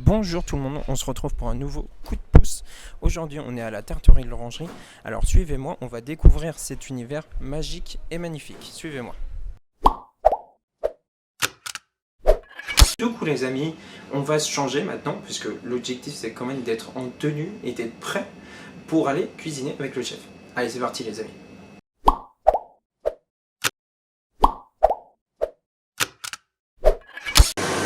Bonjour tout le monde, on se retrouve pour un nouveau coup de pouce. Aujourd'hui on est à la tarterie de l'Orangerie. Alors suivez-moi, on va découvrir cet univers magique et magnifique. Suivez-moi. Du coup les amis, on va se changer maintenant puisque l'objectif c'est quand même d'être en tenue et d'être prêt pour aller cuisiner avec le chef. Allez c'est parti les amis.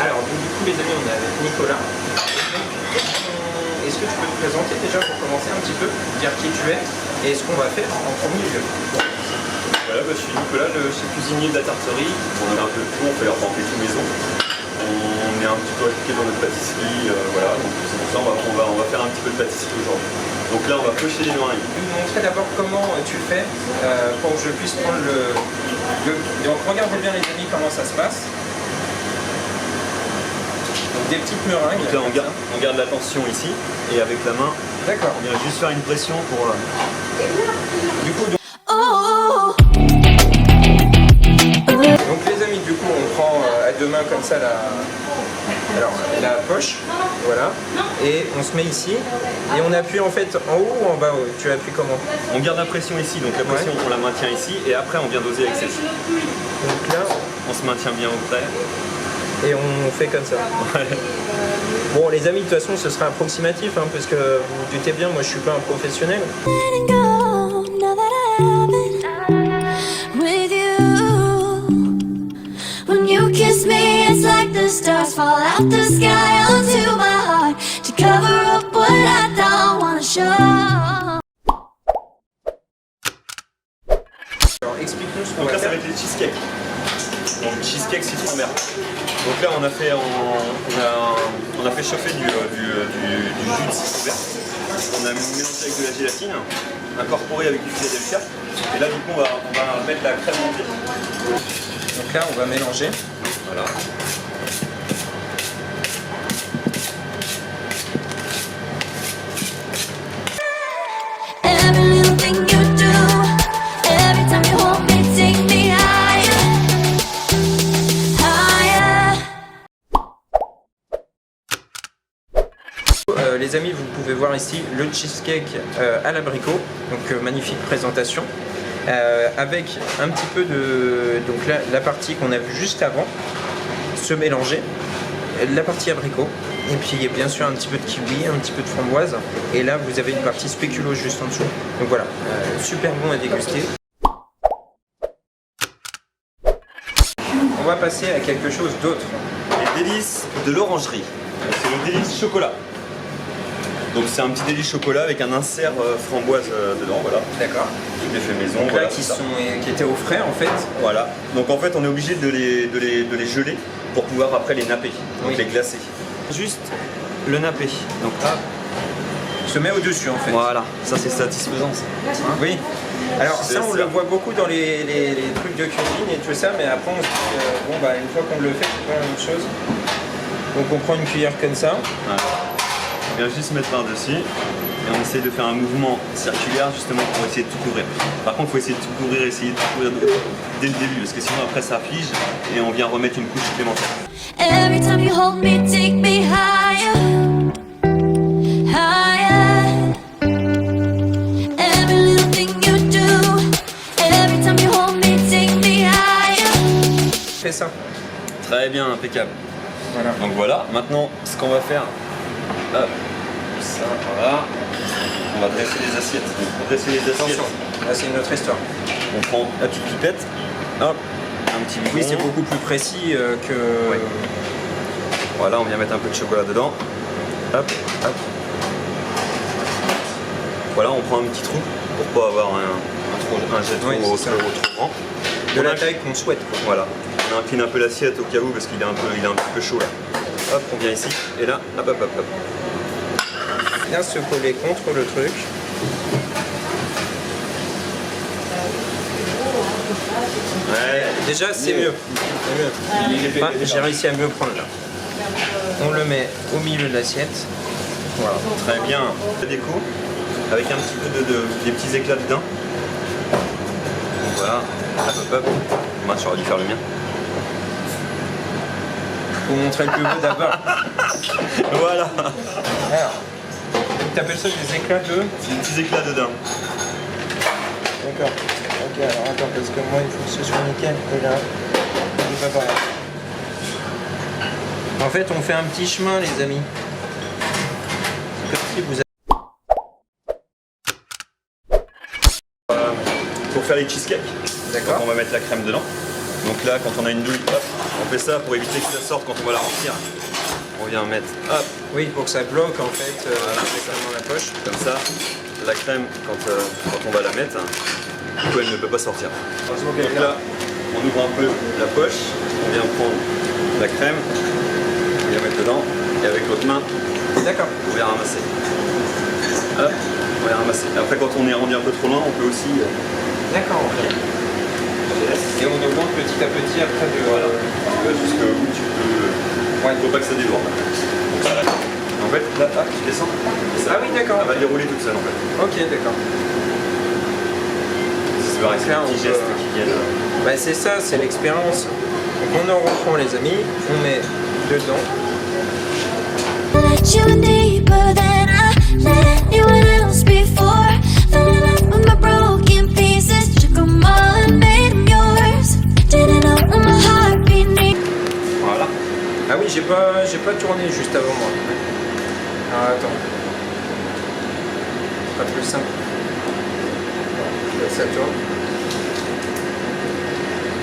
Alors du coup les amis on est avec Nicolas. Est-ce que tu peux te présenter déjà pour commencer un petit peu, dire qui tu es et ce qu'on va faire en premier lieu? Voilà, je suis Nicolas, le chef cuisinier de la tarterie. On a un peu de tout, on fait arpenter tout maison. On est un petit peu impliqué dans notre pâtisserie, voilà. Donc c'est pour ça on va faire un petit peu de pâtisserie aujourd'hui. Donc là on va pocher les meringues. Tu me montrer d'abord comment tu fais pour que je puisse prendre le... Donc regardez bien les amis comment ça se passe. Donc des petites meringues. Donc là on garde la tension ici et avec la main, d'accord. On vient juste faire une pression pour... Du coup, donc les amis, du coup on prend à deux mains comme ça la poche, voilà, et on se met ici, et on appuie en fait en haut ou en bas? Tu appuies comment? On garde la pression ici, donc la pression on la maintient ici, et après on vient doser avec celle-ci. Donc là, on se maintient bien auprès. Et on fait comme ça. Ouais. Bon les amis, de toute façon ce sera approximatif, hein, parce que vous vous doutez bien, moi je suis pas un professionnel. Kiss me, it's like the stars fall out the sky onto my heart to cover up what I don't wanna show. Alors explique-nous ce qu'on va faire. Donc là ça va faire. être les cheesecakes. Donc cheesecake citron vert. Donc là on a fait chauffer du jus de citron vert. On a mélangé avec de la gélatine, incorporé avec du Philadelphia. Et là du coup on va mettre la crème montée. Donc là on va mélanger. Voilà. Les amis, vous pouvez voir ici le cheesecake à l'abricot, donc magnifique présentation, avec un petit peu de, donc là, la partie qu'on a vue juste avant, se mélanger, la partie abricot, et puis bien sûr un petit peu de kiwi, un petit peu de framboise, et là vous avez une partie spéculoos juste en dessous. Donc voilà, super bon à déguster. On va passer à quelque chose d'autre. Les délices de l'Orangerie. C'est le délice chocolat. Donc c'est un petit délice chocolat avec un insert framboise dedans, voilà. D'accord. Tout est fait maison. Donc voilà, là qui étaient au frais en fait. Voilà. Donc en fait on est obligé de les geler pour pouvoir après les napper, donc les glacer. Juste le napper. Donc hop. Se met au-dessus en fait. Voilà, ça c'est satisfaisant ça. Hein, oui. Alors ça on le voit beaucoup dans les trucs de cuisine et tout ça, mais après on se dit bon bah une fois qu'on le fait c'est pas la même chose. Donc on prend une cuillère comme ça. Voilà. On vient juste mettre par-dessus et on essaye de faire un mouvement circulaire justement pour essayer de tout couvrir. Par contre il faut essayer de tout couvrir, dès le début parce que sinon après ça fige et on vient remettre une couche supplémentaire. Every time you hold me, take me higher, higher. Every little thing you do, every time you hold me, take me higher. Fais ça. Très bien, impeccable. Voilà. Donc voilà, maintenant ce qu'on va faire, hop, ça, voilà. On va dresser les assiettes. Donc, pour dresser les assiettes, Attention, là c'est une autre histoire. on prend la petite pipette, hop, un petit biberon. Oui c'est beaucoup plus précis que... Ouais. Voilà, on vient mettre un peu de chocolat dedans. Hop, hop. Voilà, on prend un petit trou pour pas avoir un jet trop grand. De la taille qu'on souhaite quoi. Voilà. On incline un peu l'assiette au cas où parce qu'il est un petit peu chaud là. Hop, on vient ici et là, hop, hop, hop, hop. Bien se coller contre le truc. Ouais. Déjà c'est mieux. Ah, j'ai réussi à mieux prendre là. On le met au milieu de l'assiette. Voilà. Très bien. La déco avec un petit peu des petits éclats dedans. Voilà. Hop, hop, hop. Moi j'aurais dû faire le mien. faut montrer le plus beau d'abord. Voilà. Alors, tu appelles ça des éclats de... C'est des petits éclats de dinde. D'accord. Ok, alors attends, parce que moi, il faut que ce soit nickel. Et là, c'est pas pareil. En fait, on fait un petit chemin, les amis. C'est comme si vous avez... Pour faire les cheesecakes, D'accord. on va mettre la crème dedans. Donc là, quand on a une douille, hop, on fait ça pour éviter que ça sorte quand on va la remplir. On vient mettre, hop, Oui, pour que ça bloque, en fait, dans la poche. comme ça. La crème, quand on va la mettre, du coup, elle ne peut pas sortir. Donc là, on ouvre un peu la poche, on vient prendre la crème, on vient mettre dedans, et avec l'autre main, D'accord. on vient ramasser. Hop, on vient ramasser. Après, quand on est rendu un peu trop loin, on peut aussi... D'accord, ok. Et on augmente petit à petit après de... Voilà, tu vas jusqu'au bout, tu peux... Ouais, il ne faut pas que ça déborde. En fait, là, hop, tu descends. Et ça, Ah oui, d'accord. Elle va dérouler toute seule en fait. Ok, d'accord. C'est pareil, c'est Là, des on petits peut- gestes qui viennent. Bah, c'est ça, c'est l'expérience. Donc on en reprend, les amis. On met dedans. Let you in deeper than I let anyone else before. Filling up with my broken pieces, took 'em all and made 'em yours. Didn't know when my heart beat. Voilà. Ah oui, j'ai pas tourné juste avant moi. Ah, attends. Pas plus simple. Là, ça tourne.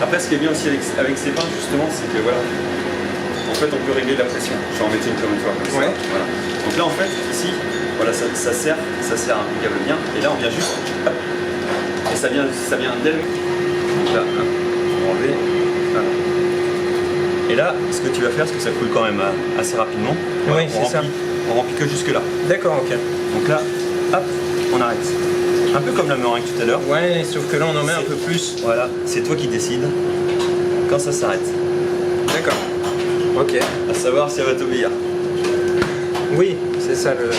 Après, ce qui est bien aussi avec ces pains, justement, c'est que voilà, en fait, on peut régler la pression. Je vais en mettre une comme une fois. Comme ça. Ouais. Voilà. Donc là, en fait, ici, voilà, ça sert impeccable bien. Et là, on vient juste, hop, et ça vient d'elle. Donc là, hop, on va enlever. Voilà. Et là, ce que tu vas faire, parce que ça coule quand même assez rapidement. Oui, on c'est ça. remplit- On remplit que jusque là. D'accord, ok. Donc là, hop, on arrête. Un peu comme la meringue tout à l'heure. Ouais, sauf que là, on en met un peu plus. Voilà, c'est toi qui décides quand ça s'arrête. D'accord. Ok. À savoir si elle va t'obéir. Oui, c'est ça le truc.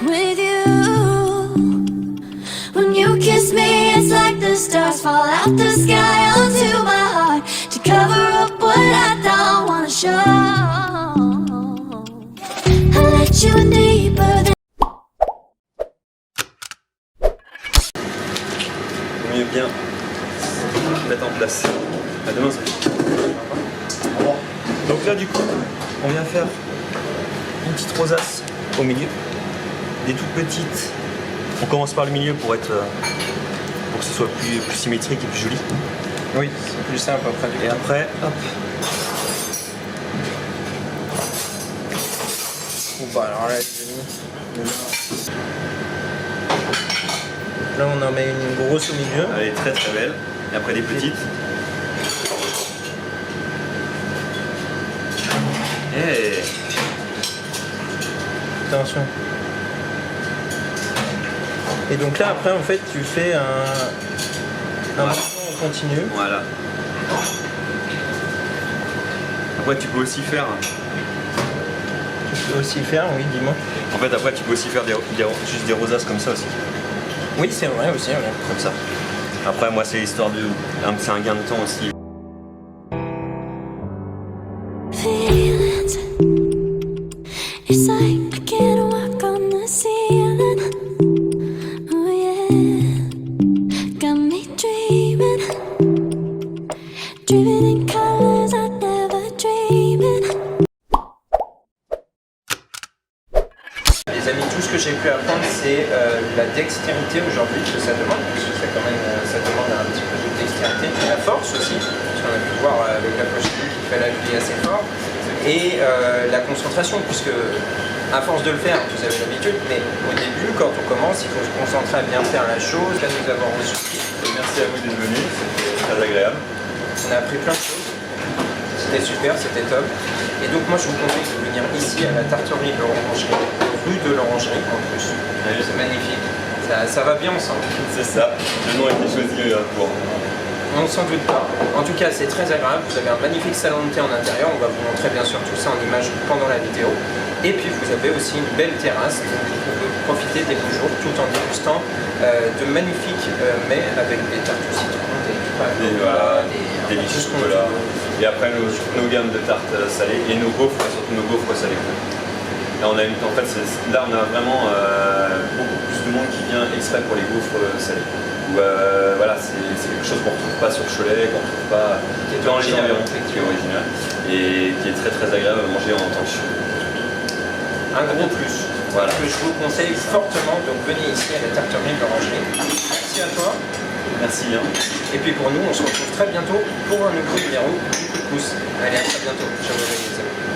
With you, when you kiss me, it's like the stars fall out the sky onto my heart to cover up what I don't wanna show. I let you in deeper than. Vaut mieux bien mettre en place. À demain, Sophie. Donc là, du coup, on vient faire une petite rosace au milieu. Des toutes petites. On commence par le milieu pour que ce soit plus symétrique et plus joli. Oui, c'est plus simple après du Et après, hop. Bon, bah alors là, les amis. Là, on en met une grosse au milieu. Elle est très très belle. Et après des petites. Et Attention. Et donc là, après, en fait, tu fais un Ouais. mouvement en continu. voilà. Après, tu peux aussi faire. Tu peux aussi faire, oui, dis-moi. En fait, après, tu peux aussi faire juste des rosaces comme ça aussi. Oui, c'est vrai aussi, ouais. Comme ça. Après, moi, c'est l'histoire de. C'est un gain de temps aussi. Feelings. It's like I can't walk on the ceiling. Oh yeah, got me dreaming, dreaming in colors I never dreamed in. Les amis, tout ce que j'ai pu apprendre, c'est la dextérité aujourd'hui que ça demande, parce que ça demande un petit peu de dextérité, la force aussi, parce qu'on a pu voir avec la pochette qu'il fallait appuyer assez fort, et la concentration, puisque à force de le faire, vous avez l'habitude, mais au début, quand on commence, il faut se concentrer à bien faire la chose, à nous avoir reçu. Merci à vous d'être venus, c'était très agréable. On a appris plein de choses. C'était super, c'était top. Et donc moi je vous conseille de venir ici à la tarterie de l'Orangerie, rue de l'Orangerie en plus. C'est magnifique. Ça va bien ensemble. C'est ça, le nom a été choisi pour. On ne s'en doute pas. En tout cas, c'est très agréable. Vous avez un magnifique salon de thé en intérieur. On va vous montrer bien sûr tout ça en images pendant la vidéo. Et puis vous avez aussi une belle terrasse. Donc vous pouvez profiter des beaux jours tout en dégustant de magnifiques mets avec des tartes au citron, Des liches chocolat. Et après nos gammes de tartes salées et nos gaufres, et surtout nos gaufres salées. Là on a là on a vraiment beaucoup plus de monde qui vient exprès pour les gaufres salées. Voilà, c'est quelque chose qu'on ne retrouve pas sur Cholet, qu'on ne retrouve pas dans les environs, qui est original et qui est très très agréable à manger en temps chaud. Un gros plus, voilà, que je vous conseille fortement, donc venez ici à la tarterie de l'Orangerie. Merci à toi. Merci bien. Et puis pour nous, on se retrouve très bientôt pour un nouveau numéro du Coup de pouce. Allez, à très bientôt. Ciao les amis.